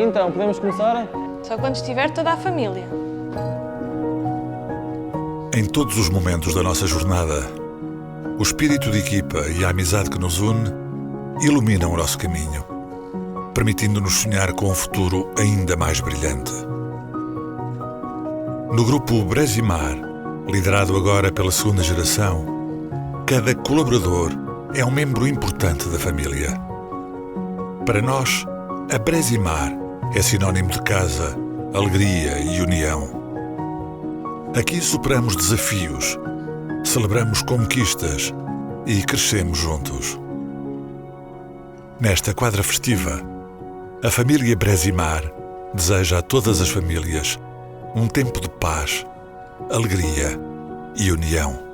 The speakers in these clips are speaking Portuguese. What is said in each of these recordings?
Então, podemos começar? Só quando estiver toda a família. Em todos os momentos da nossa jornada, o espírito de equipa e a amizade que nos une iluminam o nosso caminho, permitindo-nos sonhar com um futuro ainda mais brilhante. No grupo Bresimar, liderado agora pela segunda geração, cada colaborador é um membro importante da família. Para nós, a Bresimar é sinónimo de casa, alegria e união. Aqui superamos desafios, celebramos conquistas e crescemos juntos. Nesta quadra festiva, a família Bresimar deseja a todas as famílias um tempo de paz, alegria e união.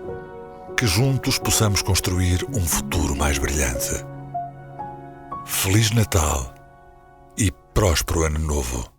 Que juntos possamos construir um futuro mais brilhante. Feliz Natal e próspero Ano Novo.